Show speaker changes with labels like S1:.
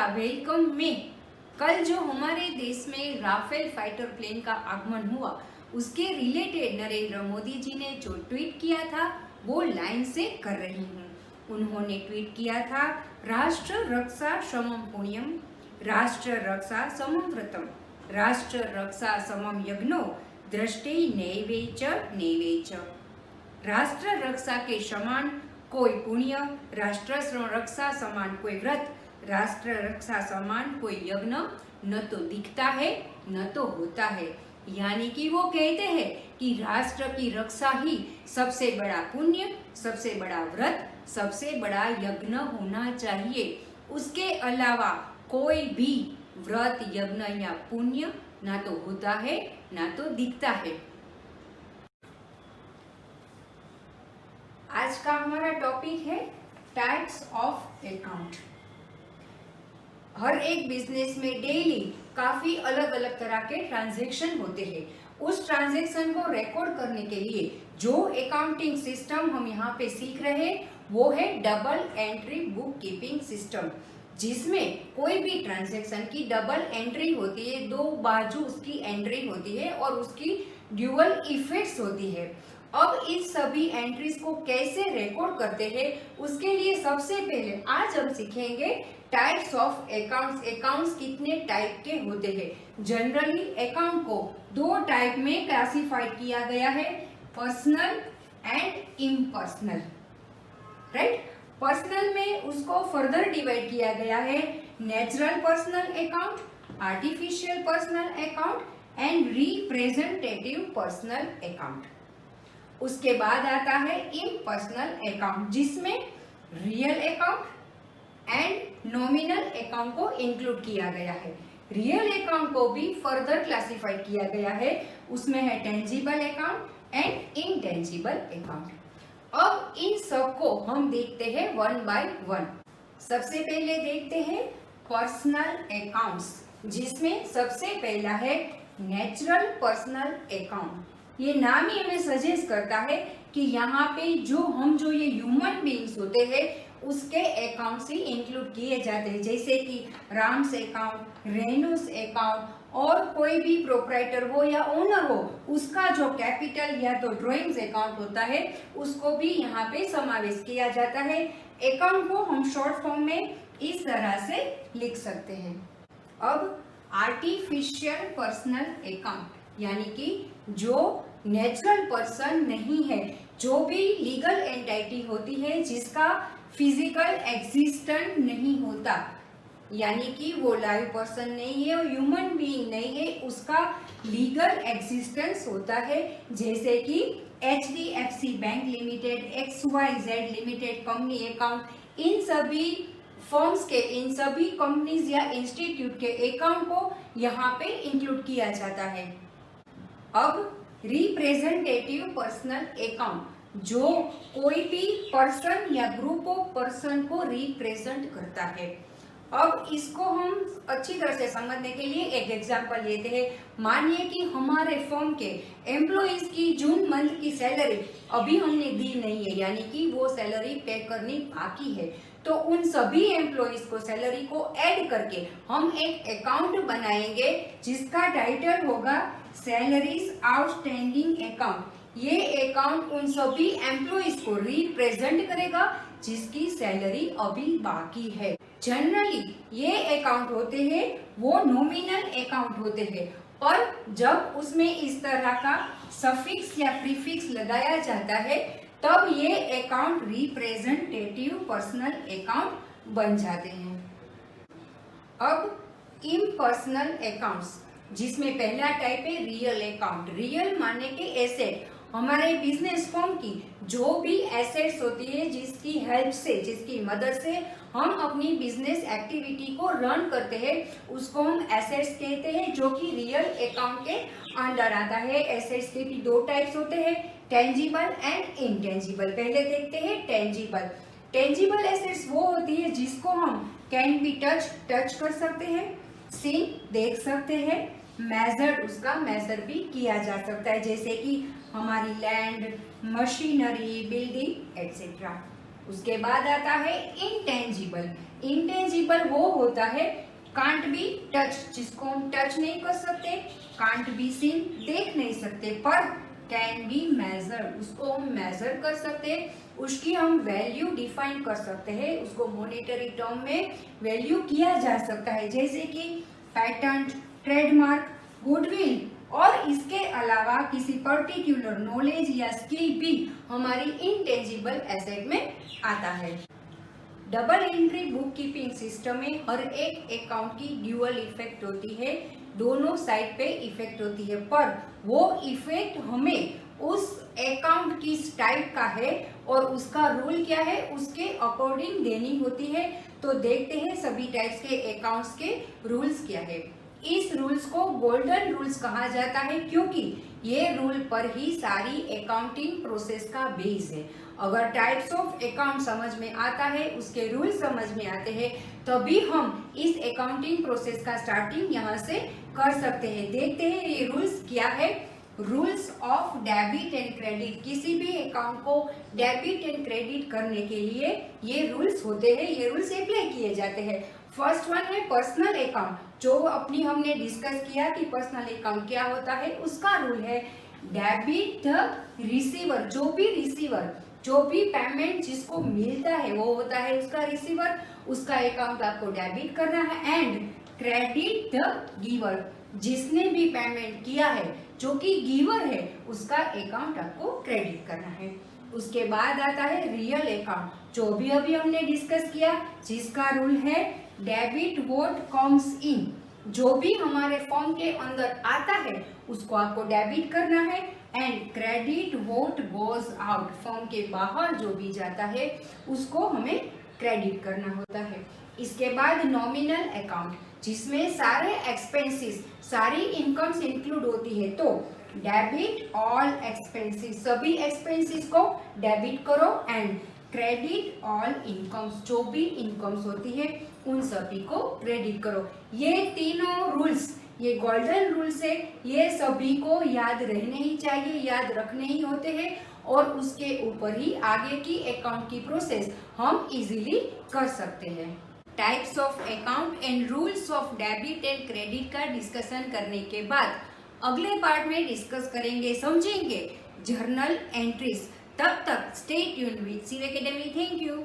S1: का वेलकम में कल जो हमारे देश में राफेल फाइटर प्लेन का आगमन हुआ उसके रिलेटेड नरेंद्र मोदी जी ने जो ट्वीट किया था वो लाइन से कर रही हूँ। उन्होंने ट्वीट किया था, राष्ट्र रक्षा समम पुण्यम, राष्ट्र रक्षा समम व्रतम, राष्ट्र रक्षा समम यज्ञो, दृष्टि नैवेच। राष्ट्र रक्षा के समान कोई पुण्य, राष्ट्र रक्षा समान कोई व्रत, राष्ट्र रक्षा समान कोई यज्ञ न तो दिखता है न तो होता है। यानी कि वो कहते हैं कि राष्ट्र की रक्षा ही सबसे बड़ा पुण्य, सबसे बड़ा व्रत, सबसे बड़ा यज्ञ होना चाहिए। उसके अलावा कोई भी व्रत, यज्ञ या पुण्य ना तो होता है ना तो दिखता है। आज का हमारा टॉपिक है टाइप्स ऑफ अकाउंट। हर एक बिजनेस में डेली काफी अलग अलग तरह के ट्रांजैक्शन होते हैं। उस ट्रांजैक्शन को रिकॉर्ड करने के लिए जो अकाउंटिंग सिस्टम हम यहाँ पे सीख रहे हैं वो है double entry book keeping system, जिसमें कोई भी ट्रांजैक्शन की डबल एंट्री होती है, दो बाजू उसकी एंट्री होती है और उसकी ड्यूअल इफेक्ट्स होती है। अब इस सभी एंट्रीज को कैसे रिकॉर्ड करते हैं उसके लिए सबसे पहले आज हम सीखेंगे टाइप्स ऑफ अकाउंट्स। अकाउंट्स कितने टाइप के होते हैं। जनरली अकाउंट को दो टाइप में क्लासिफाइड किया गया है, personal and impersonal. Right, personal में उसको फर्दर डिवाइड किया गया है natural personal account, artificial personal account and representative personal account. उसके बाद आता है इम्पर्सनल अकाउंट, जिसमें real account and nominal account को इंक्लूड किया गया है। रियल अकाउंट को भी फर्दर क्लासिफाइड किया गया है, उसमें है tangible account and intangible account. अब इन सब को हम देखते हैं वन बाय वन। सबसे पहले देखते हैं पर्सनल अकाउंट्स, जिसमें सबसे पहला है नेचुरल पर्सनल अकाउंट। ये नाम ही हमें सजेस्ट करता है कि यहाँ पे जो ये ह्यूमन बीइंग्स होते हैं उसके अकाउंट्स ही इंक्लूड किए जाते हैं, जैसे कि राम्स अकाउंट, रेनूस अकाउंट और कोई भी प्रोप्राइटर हो या ओनर हो उसका जो कैपिटल या तो ड्रॉइंग्स अकाउंट होता है उसको भी यहाँ पे समावेश किया जाता है। अकाउंट को हम शॉर्ट फॉर्म में इस तरह से लिख सकते हैं। अब आर्टिफिशियल पर्सनल अकाउंट, यानी कि जो नेचुरल पर्सन नहीं है, जो भी लीगल एंटिटी होती है जिसका फिजिकल एग्जिस्टेंस नहीं होता, यानी कि वो लाइव पर्सन नहीं है और ह्यूमन बीइंग नहीं है, उसका लीगल एग्जिस्टेंस होता है, जैसे कि HDFC bank limited, XYZ limited company account. इन सभी फर्म्स के, इन सभी कंपनीज या इंस्टीट्यूट के अकाउंट को यहाँ पे इंक्लूड किया जाता है। अब रिप्रेजेंटेटिव पर्सनल अकाउंट, जो कोई भी पर्सन या ग्रुप ऑफ पर्सन को रिप्रेजेंट करता है। अब इसको हम अच्छी तरह से समझने के लिए एक एग्जांपल लेते हैं। मानिए कि हमारे फर्म के एम्प्लॉइज की जून मंथ की सैलरी अभी हमने दी नहीं है, यानी कि वो सैलरी पे करनी बाकी है, तो उन सभी एम्प्लॉइज को सैलरी को ऐड करके हम एक अकाउंट बनाएंगे जिसका टाइटल होगा सैलरीज आउटस्टैंडिंग अकाउंट। ये अकाउंट उन सभी एम्प्लॉइज को रिप्रेजेंट करेगा जिसकी सैलरी अभी बाकी है। जनरली ये अकाउंट होते हैं वो नॉमिनल अकाउंट होते हैं, पर जब उसमें इस तरह का सफिक्स या प्रीफिक्स लगाया जाता है तब ये अकाउंट रिप्रेजेंटेटिव पर्सनल अकाउंट बन जाते हैं। अब इम्पर्सनल अकाउंट्स, जिसमें पहला टाइप है रियल अकाउंट। रियल माने के एसेट, हमारे बिजनेस फर्म की जो भी एसेट्स होती है जिसकी हेल्प से, जिसकी मदद से हम अपनी बिजनेस एक्टिविटी को रन करते हैं उसको हम एसेट्स कहते हैं, जो कि रियल अकाउंट के अंडर आता है। एसेट्स के भी दो टाइप्स होते हैं, टेंजिबल एंड इनटेंजिबल। पहले देखते हैं टेंजिबल। टेंजिबल एसेट्स वो होती है जिसको हम कैन बी टच कर सकते हैं, सीन देख सकते हैं, मेजर्ड उसका मेजर भी किया जा सकता है, जैसे कि हमारी लैंड, मशीनरी, बिल्डिंग एक्सेट्रा। उसके बाद आता है इंटेंजिबल। इंटेंजिबल वो होता है कांट बी टच, जिसको हम टच नहीं कर सकते, कांट बी सीन देख नहीं सकते, पर कैन बी मेजर्ड, उसको हम मेजर कर सकते हैं, उसकी हम वैल्यू डिफाइन कर सकते हैं, उसको मॉनेटरी टर्म में वैल्यू किया जा सकता है, जैसे कि पेटेंट, ट्रेडमार्क, गुडविल, और इसके अलावा किसी पर्टिकुलर नॉलेज या स्किल भी हमारी इंटेंजिबल एसेट में आता है। Double entry book keeping system में हर एक अकाउंट की ड्यूअल इफेक्ट होती है, दोनों साइड पे इफेक्ट होती है, पर वो इफेक्ट हमें उस अकाउंट की टाइप का है और उसका रूल क्या है उसके अकॉर्डिंग देनी होती है। तो देखते हैं सभी टाइप्स के अकाउंट्स के रूल्स क्या है। इस रूल्स को गोल्डन रूल्स कहा जाता है, क्योंकि ये रूल पर ही सारी अकाउंटिंग प्रोसेस का बेस है। अगर टाइप्स ऑफ अकाउंट समझ में आता है, उसके रूल समझ में आते हैं, तभी हम इस अकाउंटिंग प्रोसेस का स्टार्टिंग यहाँ से कर सकते हैं। देखते हैं ये रूल्स क्या है। Rules of debit and credit, किसी भी अकाउंट को डेबिट एंड क्रेडिट करने के लिए ये रूल्स होते हैं, ये रूल्स अप्लाई किए जाते हैं। फर्स्ट वन है पर्सनल अकाउंट, जो अपनी हमने डिस्कस किया कि पर्सनल अकाउंट क्या होता है, उसका रूल है डेबिट द रिसीवर, जो भी पेमेंट जिसको मिलता है वो होता है उसका रिसीवर, उसका अकाउंट आपको डेबिट करना है, एंड क्रेडिट द गिवर, जिसने भी पेमेंट किया है जो कि गिवर है उसका अकाउंट आपको क्रेडिट करना है। उसके बाद आता है रियल अकाउंट, जो भी अभी हमने डिस्कस किया, जिसका रूल है डेबिट व्हाट कम्स इन, जो भी हमारे फॉर्म के अंदर आता है उसको आपको डेबिट करना है, and credit what goes out, form के बाहर जो भी जाता है उसको हमें क्रेडिट करना होता है। इसके बाद नॉमिनल अकाउंट, जिसमें सारे एक्सपेंसेस, सारी इनकम्स इंक्लूड होती है, तो डेबिट ऑल एक्सपेंसेस, सभी एक्सपेंसेस को डेबिट करो, एंड क्रेडिट ऑल इनकम्स, जो भी इनकम्स होती है उन सभी को क्रेडिट करो। ये तीनों रूल्स, ये गोल्डन रूल्स है, ये सभी को याद रहने ही चाहिए, याद रखने ही होते हैं, और उसके ऊपर ही आगे की अकाउंट की प्रोसेस हम इजीली कर सकते हैं। Types of account and rules of debit and credit का डिस्कशन करने के बाद अगले पार्ट में डिस्कस करेंगे, समझेंगे जर्नल एंट्रीज। तब तक stay tuned with Shiv Academy. Thank you.